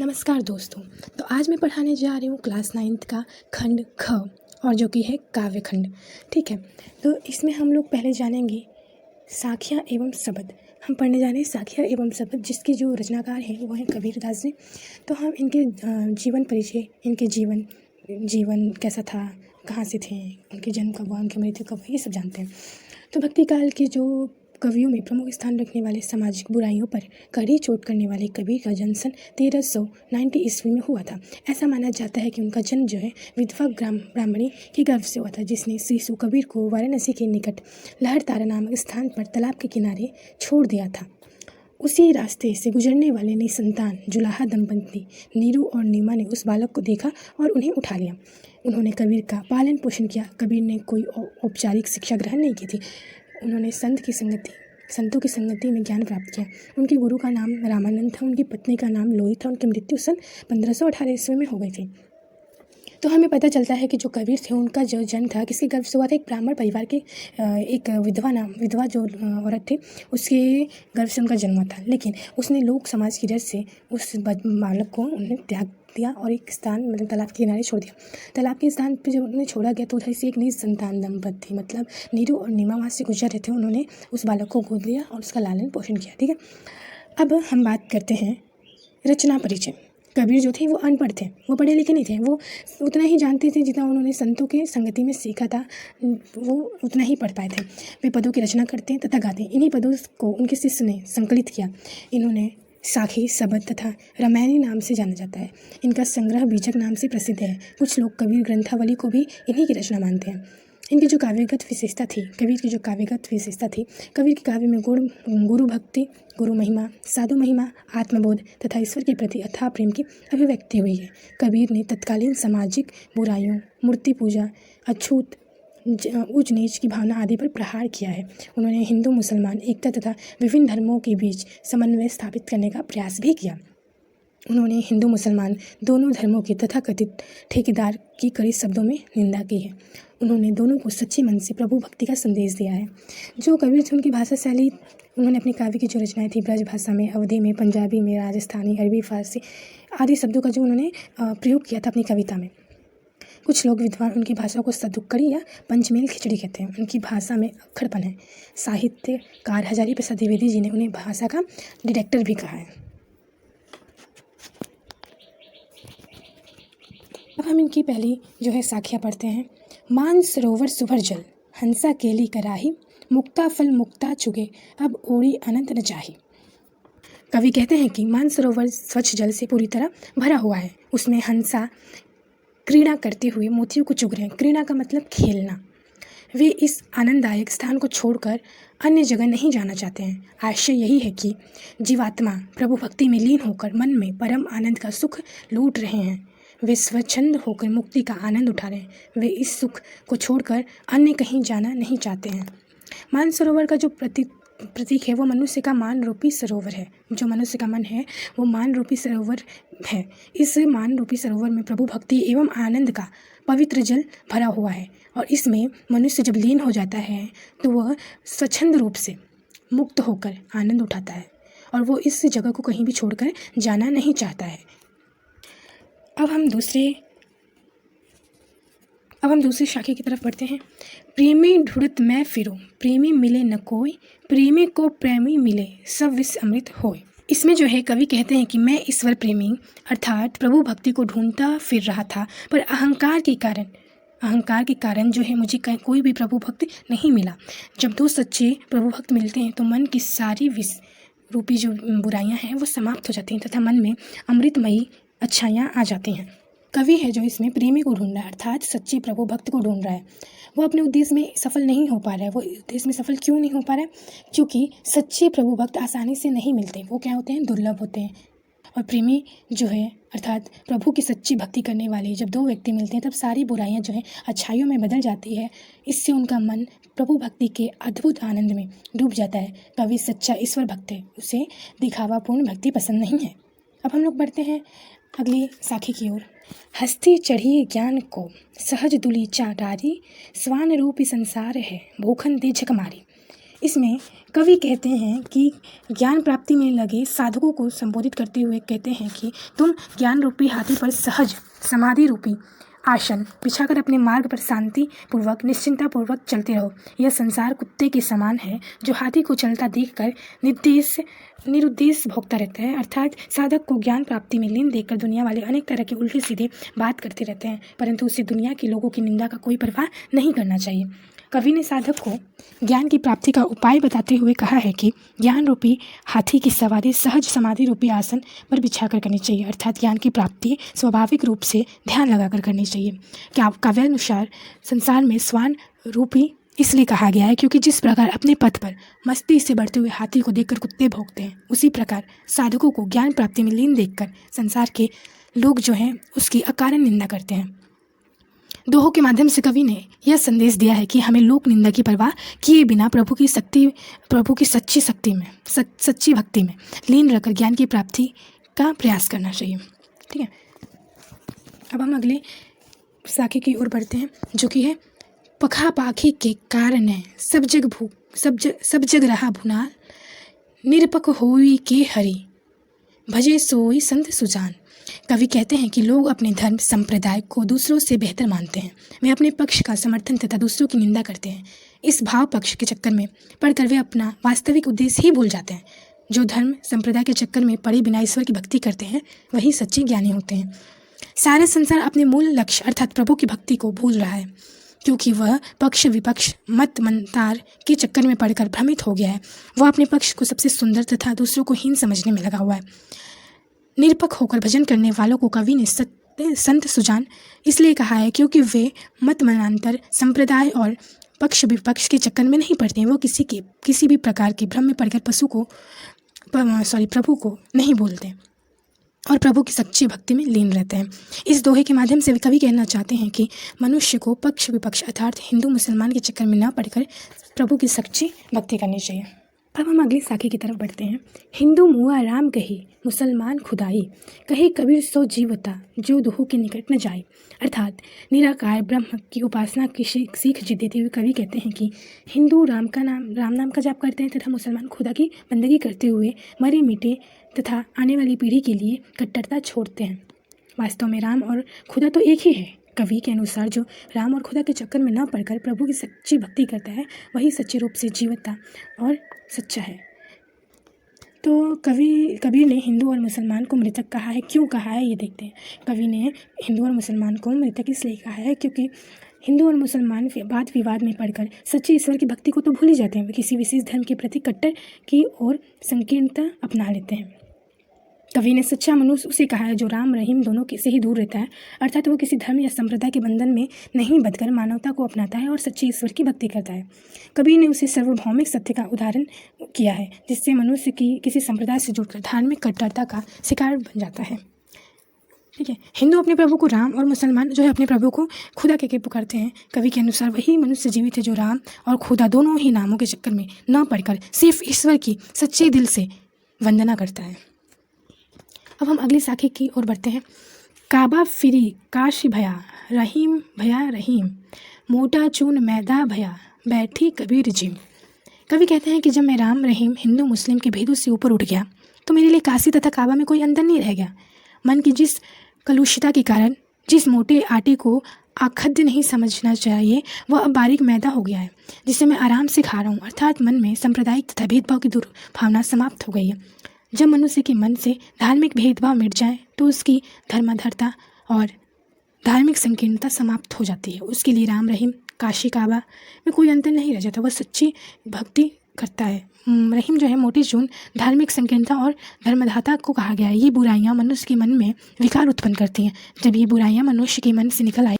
नमस्कार दोस्तों। तो आज मैं पढ़ाने जा रही हूँ क्लास 9th का खंड ख और जो कि है काव्य खंड। ठीक है, तो इसमें हम लोग पहले जानेंगे साखियाँ एवं शब्द। हम पढ़ने जा रहे हैं साखियाँ एवं शब्द, जिसके जो रचनाकार हैं वो हैं कबीरदास जी। तो हम इनके जीवन परिचय, इनके जीवन कैसा था, कहाँ से थे, उनके जन्म कब हुआ, उनकी मृत्यु कब हुई, ये सब जानते हैं। तो भक्ति काल के जो कवियों में प्रमुख स्थान रखने वाले सामाजिक बुराइयों पर कड़ी चोट करने वाले कबीर का जन्म सन 1390 ईस्वी में हुआ था। ऐसा माना जाता है कि उनका जन्म जो है विधवा ब्राह्मणी के गर्भ से हुआ था, जिसने श्री कबीर को वाराणसी के निकट लहरतारा नामक स्थान पर तालाब के किनारे छोड़ दिया था। उसी रास्ते से गुजरने वाले निसंतान जुलाहा दंपति नीरू और नीमा ने उस बालक को देखा और उन्हें उठा लिया। उन्होंने कबीर का पालन पोषण किया। कबीर ने कोई औपचारिक शिक्षा ग्रहण नहीं की थी। उन्होंने संतों की संगति में ज्ञान प्राप्त किया। उनके गुरु का नाम रामानंद था, उनकी पत्नी का नाम लोई था। उनकी मृत्यु सन 1518 ईस्वी में हो गई थी। तो हमें पता चलता है कि जो कबीर थे उनका जो जन्म था किसके गर्भ से हुआ था। एक ब्राह्मण परिवार के एक विधवा जो औरत थी, उसके गर्भ से उनका जन्म हुआ था। लेकिन उसने लोक समाज की डर से उस बालक को उन्हें त्याग दिया और एक स्थान मतलब तालाब के किनारे छोड़ दिया। तालाब के स्थान पर जब उन्हें छोड़ा गया तो उधर से एक निसंतान दंपति मतलब नीरू और नीमा वहाँ से गुजर रहे थे। उन्होंने उस बालक को गोद लिया और उसका लालन पोषण किया। ठीक है, अब हम बात करते हैं रचना परिचय। कबीर जो थे वो अनपढ़ थे, वो पढ़े लिखे नहीं थे। वो उतना ही जानते थे जितना उन्होंने संतों के संगति में सीखा था, वो उतना ही पढ़ पाए थे। वे पदों की रचना करते तथा गाते। इन्हीं पदों को उनके शिष्य ने संकलित किया। इन्होंने साखी, शबद तथा रामायणी नाम से जाना जाता है। इनका संग्रह बीजक नाम से प्रसिद्ध है। कुछ लोग कबीर ग्रंथावली को भी इन्हीं की रचना मानते हैं। इनकी जो काव्यगत विशेषता थी, कबीर की जो काव्यगत विशेषता थी, कबीर के काव्य में गुरु भक्ति, गुरु महिमा, साधु महिमा, आत्मबोध तथा ईश्वर के प्रति अथाह प्रेम की अभिव्यक्ति हुई है। कबीर ने तत्कालीन सामाजिक बुराइयों, मूर्ति पूजा, अछूत, ऊंच नीच की भावना आदि पर प्रहार किया है। उन्होंने हिंदू मुसलमान एकता तथा विभिन्न धर्मों के बीच समन्वय स्थापित करने का प्रयास भी किया। उन्होंने हिंदू मुसलमान दोनों धर्मों के तथाकथित ठेकेदार की कड़ी शब्दों में निंदा की है। उन्होंने दोनों को सच्चे मन से प्रभु भक्ति का संदेश दिया है। जो कबीर थे उनकी भाषा शैली, उन्होंने अपनी काव्य की जो रचनाएं थी ब्रज भाषा में, अवधी में, पंजाबी में, राजस्थानी, अरबी, फारसी आदि शब्दों का जो उन्होंने प्रयोग किया था अपनी कविता में। कुछ लोग विद्वान उनकी भाषा को सदुक्कड़ी या पंचमेल खिचड़ी कहते हैं। उनकी भाषा में अक्खड़पन है। साहित्यकार हजारी प्रसाद द्विवेदी जी ने उन्हें भाषा का डायरेक्टर भी कहा है। अब हम इनकी पहली जो है साखियाँ पढ़ते हैं। मान सरोवर सुभर जल, हंसा केली कराही, मुक्ता फल मुक्ता चुगे, अब ओड़ी अनंत न चाही। कवि कहते हैं कि मान सरोवर स्वच्छ जल से पूरी तरह भरा हुआ है। उसमें हंसा क्रीड़ा करते हुए मोतियों को चुग रहे हैं। क्रीड़ा का मतलब खेलना। वे इस आनंददायक स्थान को छोड़कर अन्य जगह नहीं जाना चाहते हैं। आशय यही है कि जीवात्मा प्रभु भक्ति में लीन होकर मन में परम आनंद का सुख लूट रहे हैं। वे स्वच्छंद होकर मुक्ति का आनंद उठा रहे हैं। वे इस सुख को छोड़कर अन्य कहीं जाना नहीं चाहते हैं। मान सरोवर का जो प्रतीक है वो मनुष्य का मान रूपी सरोवर है। जो मनुष्य का मन है वो मान रूपी सरोवर है। इस मान रूपी सरोवर में प्रभु भक्ति एवं आनंद का पवित्र जल भरा हुआ है और इसमें मनुष्य जब लीन हो जाता है तो वह स्वच्छंद रूप से मुक्त होकर आनंद उठाता है और वो इस जगह को कहीं भी छोड़कर जाना नहीं चाहता है। अब हम दूसरी शाखा की तरफ बढ़ते हैं। प्रेमी ढूंढत मैं फिरूं, प्रेमी मिले न कोई, प्रेमी को प्रेमी मिले, सब विष अमृत होए। इसमें जो है कवि कहते हैं कि मैं ईश्वर प्रेमी अर्थात प्रभु भक्ति को ढूंढता फिर रहा था, पर अहंकार के कारण जो है मुझे कोई भी प्रभु भक्त नहीं मिला। जब दो सच्चे प्रभु भक्त मिलते हैं तो मन की सारी विष रूपी जो बुराइयां हैं वो समाप्त हो जाती हैं तथा मन में अमृतमयी अच्छाइयाँ आ जाती हैं। कवि है जो इसमें प्रेमी को ढूंढ रहा है अर्थात सच्चे प्रभु भक्त को ढूंढ रहा है। वो अपने उद्देश्य में सफल नहीं हो पा रहा है। वो उद्देश्य में सफल क्यों नहीं हो पा रहा है? क्योंकि सच्चे प्रभु भक्त आसानी से नहीं मिलते। वो क्या होते हैं? दुर्लभ होते हैं। और प्रेमी जो है अर्थात प्रभु की सच्ची भक्ति करने वाले जब दो व्यक्ति मिलते हैं तब सारी बुराइयां जो है अच्छाइयों में बदल जाती है। इससे उनका मन प्रभु भक्ति के अद्भुत आनंद में डूब जाता है। कवि सच्चा ईश्वर भक्त है, उसे दिखावापूर्ण भक्ति पसंद नहीं है। अब हम लोग बढ़ते हैं अगली साखी की ओर। हस्ती चढ़ी ज्ञान को, सहज दुली चाटारी, स्वान रूपी संसार है, भूखन दे झक मारी। इसमें कवि कहते हैं कि ज्ञान प्राप्ति में लगे साधकों को संबोधित करते हुए कहते हैं कि तुम ज्ञान रूपी हाथी पर सहज समाधि रूपी आसन बिछाकर अपने मार्ग पर शांति पूर्वक निश्चिंता पूर्वक चलते रहो। यह संसार कुत्ते के समान है जो हाथी को चलता देखकर निरुद्देश्य भोगता रहता है। अर्थात साधक को ज्ञान प्राप्ति में लीन देखकर दुनिया वाले अनेक तरह के उल्टे सीधे बात करते रहते हैं, परंतु उसे दुनिया के लोगों की निंदा का कोई परवाह नहीं करना चाहिए। कवि ने साधक को ज्ञान की प्राप्ति का उपाय बताते हुए कहा है कि ज्ञान रूपी हाथी की सवारी सहज समाधि रूपी आसन पर बिछाकर करनी चाहिए। अर्थात ज्ञान की प्राप्ति स्वाभाविक रूप से ध्यान लगाकर करनी चाहिए। काव्यानुसार संसार में स्वान रूपी इसलिए कहा गया है क्योंकि जिस प्रकार अपने पथ पर मस्ती से बढ़ते हुए हाथी को देखकर कुत्ते भौंकते हैं, उसी प्रकार साधकों को ज्ञान प्राप्ति में लीन देखकर संसार के लोग जो हैं उसकी अकारण निंदा करते हैं। दोहों के माध्यम से कवि ने यह संदेश दिया है कि हमें लोक निंदा की परवाह किए बिना प्रभु की सच्ची भक्ति में लीन रहकर ज्ञान की प्राप्ति का प्रयास करना चाहिए। ठीक है, अब हम अगले साखी की ओर बढ़ते हैं, जो कि है पखा पाखी के कारण है सब जग रहा भुनाल, निरपक होई के हरि भजे सोई संत सुजान। कवि कहते हैं कि लोग अपने धर्म संप्रदाय को दूसरों से बेहतर मानते हैं। वे अपने पक्ष का समर्थन तथा दूसरों की निंदा करते हैं। इस भाव पक्ष के चक्कर में पड़कर वे अपना वास्तविक उद्देश्य ही भूल जाते हैं। जो धर्म संप्रदाय के चक्कर में पड़े बिना ईश्वर की भक्ति करते हैं वही सच्चे ज्ञानी होते हैं। सारे संसार अपने मूल लक्ष्य अर्थात प्रभु की भक्ति को भूल रहा है, क्योंकि वह पक्ष विपक्ष मत मंतार के चक्कर में पड़कर भ्रमित हो गया है। वह अपने पक्ष को सबसे सुंदर तथा दूसरों को हीन समझने में लगा हुआ है। निरपक होकर भजन करने वालों को कवि ने संत सुजान इसलिए कहा है क्योंकि वे मत मनांतर संप्रदाय और पक्ष विपक्ष के चक्कर में नहीं पड़ते हैं। वो किसी भी प्रकार के भ्रम में पड़कर प्रभु को नहीं बोलते और प्रभु की सच्ची भक्ति में लीन रहते हैं। इस दोहे के माध्यम से कवि कहना चाहते हैं कि मनुष्य को पक्ष विपक्ष अर्थात हिंदू मुसलमान के चक्कर में न पड़कर प्रभु की सच्ची भक्ति करनी चाहिए। अब हम अगली साखी की तरफ बढ़ते हैं। हिंदू मुआ राम कही मुसलमान खुदाई, कहे कबीर सो जीवता जो दुहू के निकट न जाए। अर्थात निराकार ब्रह्म की उपासना की सीख देते हुए कवि कहते हैं कि हिंदू राम नाम का जाप करते हैं तथा मुसलमान खुदा की बंदगी करते हुए मरे मिटे तथा आने वाली पीढ़ी के लिए कट्टरता छोड़ते हैं। वास्तव में राम और खुदा तो एक ही है। कवि के अनुसार जो राम और खुदा के चक्कर में न पड़कर प्रभु की सच्ची भक्ति करता है वही सच्चे रूप से जीवता और सच्चा है। तो कबीर ने हिंदू और मुसलमान को मृतक कहा है। क्यों कहा है ये देखते हैं। कवि ने हिंदू और मुसलमान को मृतक इसलिए कहा है क्योंकि हिंदू और मुसलमान वाद विवाद में पड़कर सच्चे ईश्वर की भक्ति को तो भूल ही जाते हैं। वे किसी विशेष धर्म के प्रति कट्टर की ओर संकीर्णता अपना लेते हैं। कवि ने सच्चा मनुष्य उसे कहा है जो राम रहीम दोनों से ही दूर रहता है, अर्थात वो किसी धर्म या संप्रदाय के बंधन में नहीं बंधकर मानवता को अपनाता है और सच्चे ईश्वर की भक्ति करता है। कवि ने उसे सार्वभौमिक सत्य का उदाहरण किया है जिससे मनुष्य की किसी संप्रदाय से जुड़कर धार्मिक कट्टरता का शिकार बन जाता है। ठीक है, हिंदू अपने प्रभु को राम और मुसलमान जो है अपने प्रभु को खुदा कह के पुकारते हैं। कवि के अनुसार वही मनुष्य जीवित है जो राम और खुदा दोनों ही नामों के चक्कर में न पड़कर सिर्फ ईश्वर की सच्चे दिल से वंदना करता है। अब हम अगली साखी की ओर बढ़ते हैं। काबा फिरी काशी भया रहीम मोटा चून मैदा भया बैठी कबीर जिम। कवि कहते हैं कि जब मैं राम रहीम हिंदू मुस्लिम के भेदों से ऊपर उठ गया तो मेरे लिए काशी तथा काबा में कोई अंतर नहीं रह गया। मन की जिस कलुषिता के कारण जिस मोटे आटे को आखाद्य नहीं समझना चाहिए वह अब बारीक मैदा हो गया है जिसे मैं आराम से खा रहा हूँ। अर्थात मन में सांप्रदायिक तथा भेदभाव की दुर्भावना समाप्त हो गई है। जब मनुष्य के मन से धार्मिक भेदभाव मिट जाए तो उसकी धर्माधरता और धार्मिक संकीर्णता समाप्त हो जाती है। उसके लिए राम रहीम काशी काबा में कोई अंतर नहीं रह जाता। वह सच्ची भक्ति करता है। रहीम जो है मोटी चून धार्मिक संकीर्णता और धर्मधाता को कहा गया है। ये बुराइयां मनुष्य के मन में विकार उत्पन्न करती हैं। जब ये बुराइयां मनुष्य के मन से निकल आए